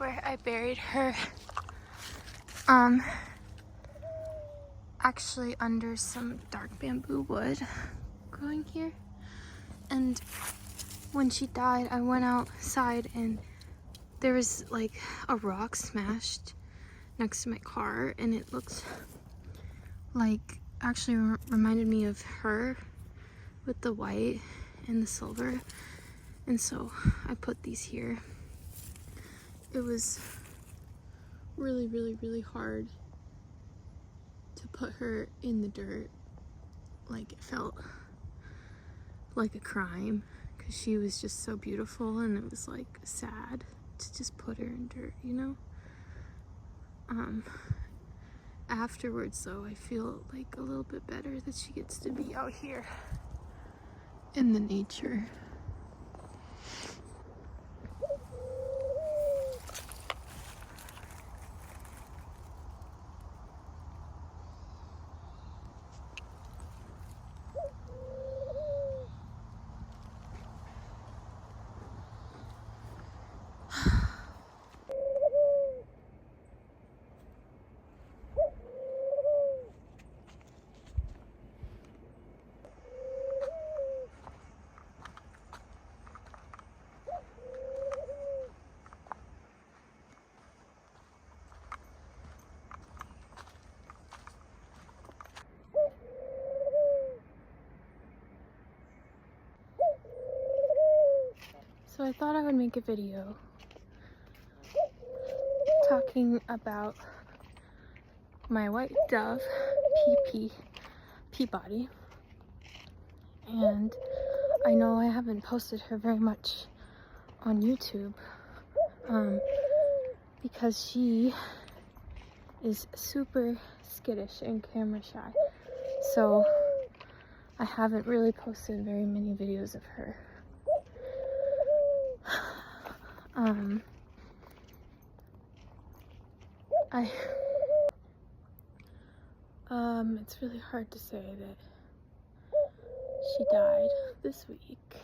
where I buried her. Actually under some dark bamboo wood growing here. And when she died, I went outside and there was like a rock smashed next to my car, and it looked like, actually reminded me of her with the white and the silver. And so I put these here. It was really, really, really hard to put her in the dirt. Like, it felt like a crime because she was just so beautiful, and it was like sad to just put her in dirt, you know? Afterwards though, I feel like a little bit better that she gets to be out here in the nature. So I thought I would make a video talking about my white dove, Peabody. And I know I haven't posted her very much on YouTube because she is super skittish and camera shy. So I haven't really posted very many videos of her. It's really hard to say that she died this week,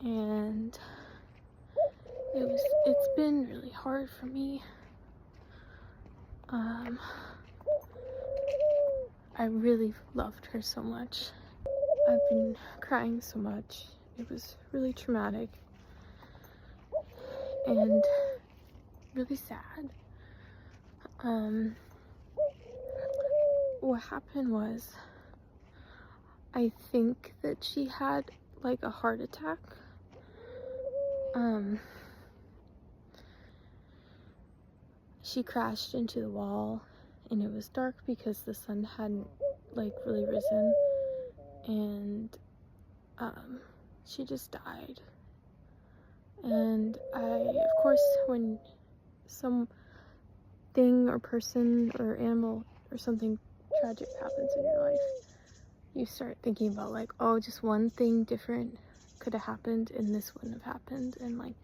and it's been really hard for me. I really loved her so much. I've been crying so much. It was really traumatic and really sad. What happened was, I think that she had like a heart attack. She crashed into the wall, and it was dark because the sun hadn't like really risen, and she just died. And of course, when some thing or person or animal or something tragic happens in your life, you start thinking about like, oh, just one thing different could have happened and this wouldn't have happened. And like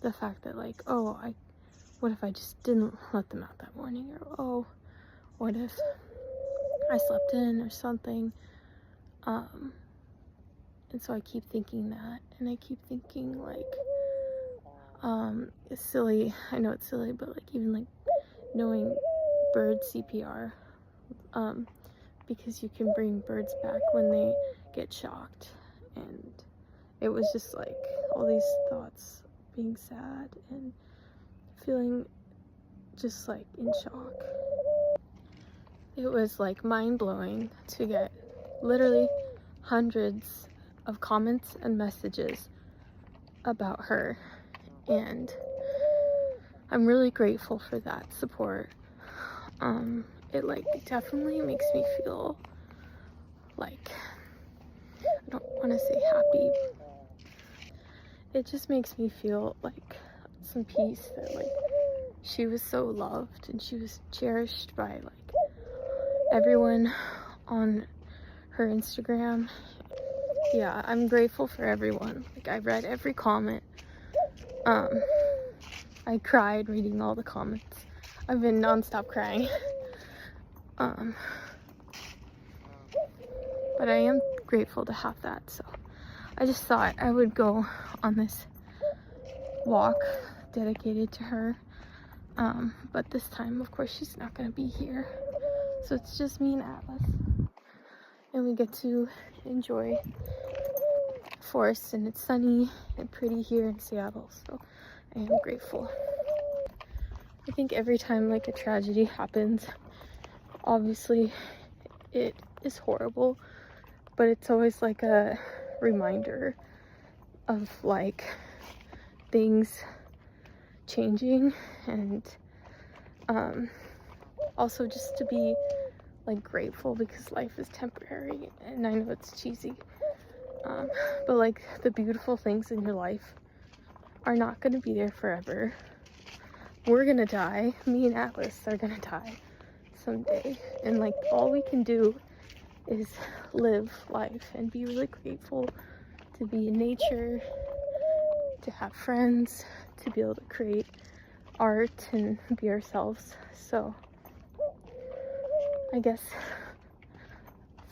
the fact that like, oh, what if I just didn't let them out that morning? Or oh, what if I slept in or something? And so I keep thinking that, and I keep thinking like, it's silly, I know it's silly, but like even like knowing bird CPR, because you can bring birds back when they get shocked. And it was just like all these thoughts, being sad and feeling just like in shock. It was like mind-blowing to get literally hundreds of comments and messages about her, and I'm really grateful for that support. It like definitely makes me feel like, I don't want to say happy, it just makes me feel like some peace that like she was so loved and she was cherished by like everyone on her Instagram. Yeah, I'm grateful for everyone. Like, I read every comment. I cried reading all the comments. I've been non-stop crying. But I am grateful to have that. So I just thought I would go on this walk dedicated to her. But this time, of course, she's not gonna be here. So it's just me and Atlas. And we get to enjoy forest, and it's sunny and pretty here in Seattle. So I am grateful. I think every time like a tragedy happens, obviously it is horrible, but it's always like a reminder of like things changing, and also just to be like grateful because life is temporary. And I know it's cheesy, but like the beautiful things in your life are not going to be there forever. We're gonna die. Me and Atlas are gonna die someday, and like all we can do is live life and be really grateful to be in nature, to have friends, to be able to create art and be ourselves. So I guess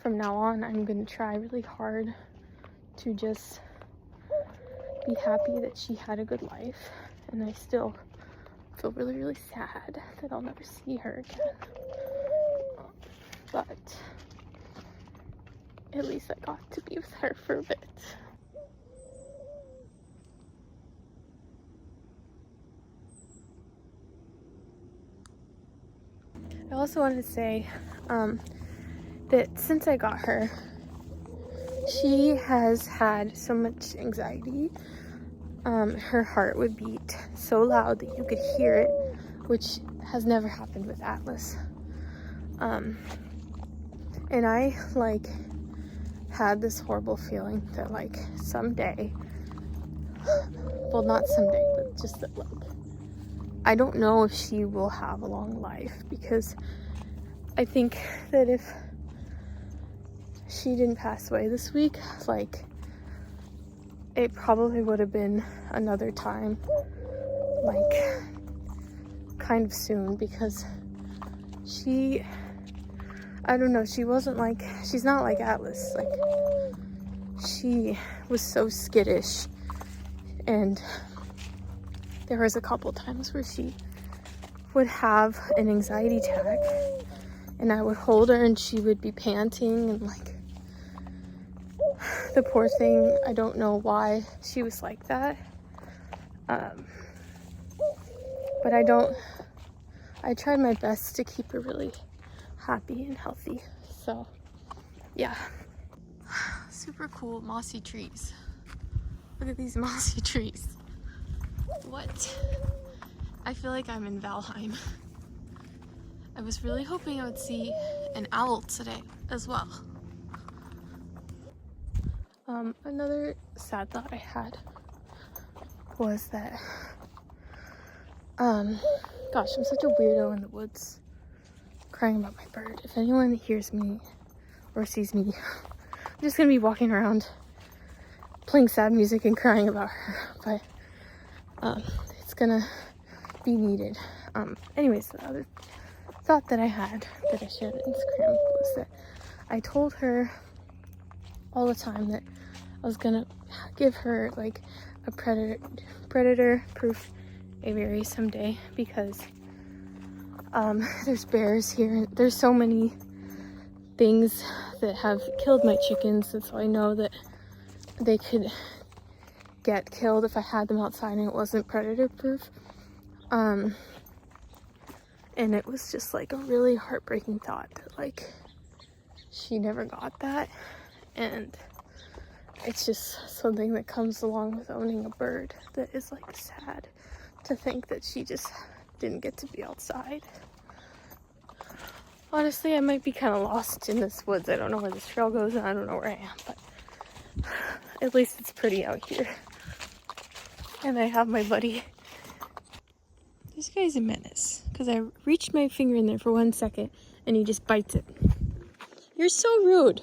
from now on I'm gonna try really hard to just be happy that she had a good life, and I still feel really, really sad that I'll never see her again. But at least I got to be with her for a bit. I also wanted to say that since I got her, she has had so much anxiety. Her heart would beat so loud that you could hear it, which has never happened with Atlas. And I like had this horrible feeling that like someday, well, not someday, but just that like I don't know if she will have a long life, because I think that if she didn't pass away this week, like it probably would have been another time, like kind of soon, because I don't know, she's not like Atlas. Like she was so skittish, and there was a couple times where she would have an anxiety attack, and I would hold her and she would be panting, and like the poor thing, I don't know why she was like that. But I tried my best to keep her really happy and healthy. So yeah. Super cool mossy trees. Look at these mossy trees. What? I feel like I'm in Valheim. I was really hoping I would see an owl today as well. Another sad thought I had was that, gosh, I'm such a weirdo in the woods crying about my bird. If anyone hears me or sees me, I'm just gonna be walking around playing sad music and crying about her, but it's gonna be needed. Anyways, the other thought that I had that I shared on Instagram was that I told her all the time that I was gonna give her like a predator proof aviary someday, because there's bears here, and there's so many things that have killed my chickens, and so I know that they could get killed if I had them outside and it wasn't predator proof. And it was just like a really heartbreaking thought that like she never got that, and it's just something that comes along with owning a bird that is like sad to think that she just didn't get to be outside. Honestly, I might be kind of lost in this woods. I don't know where this trail goes, and I don't know where I am, but at least it's pretty out here. And I have my buddy. This guy's a menace, because I reached my finger in there for 1 second and he just bites it. You're so rude.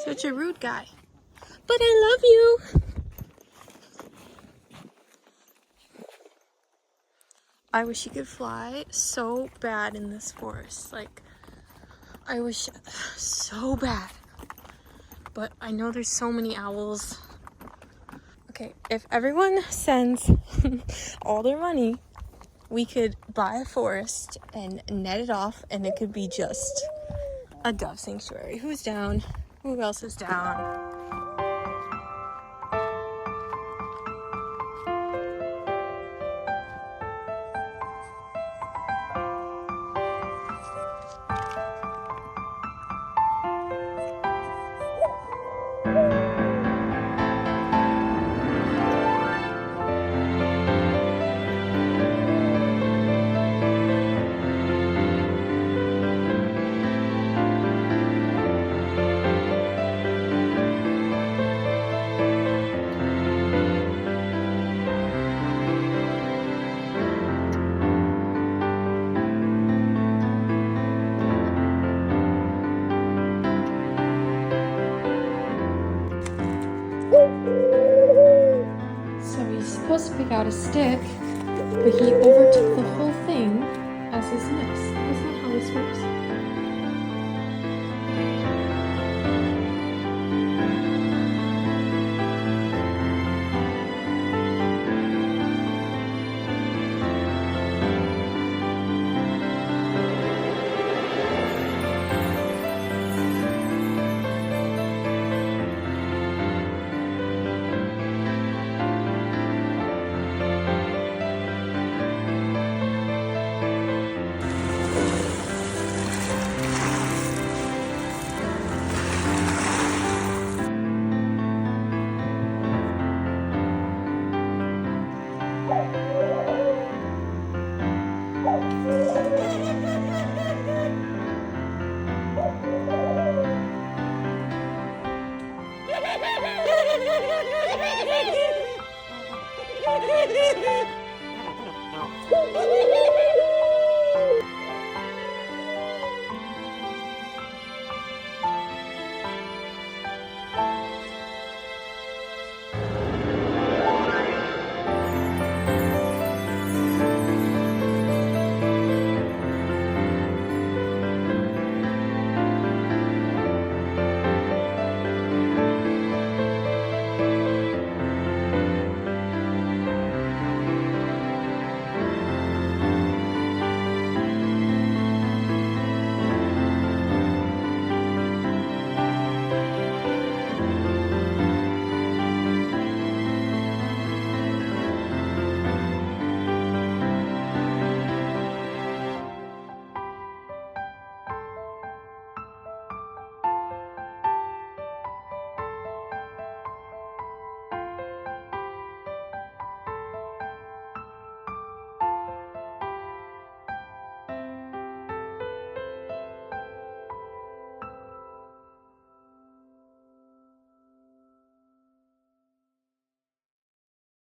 Such a rude guy. But I love you. I wish he could fly so bad in this forest. Like, I wish so bad. But I know there's so many owls. Okay, if everyone sends all their money, we could buy a forest and net it off, and it could be just a dove sanctuary. Who's down? Who else is down? So he's supposed to pick out a stick, but he overtook the whole thing as his nest. That's not how this works.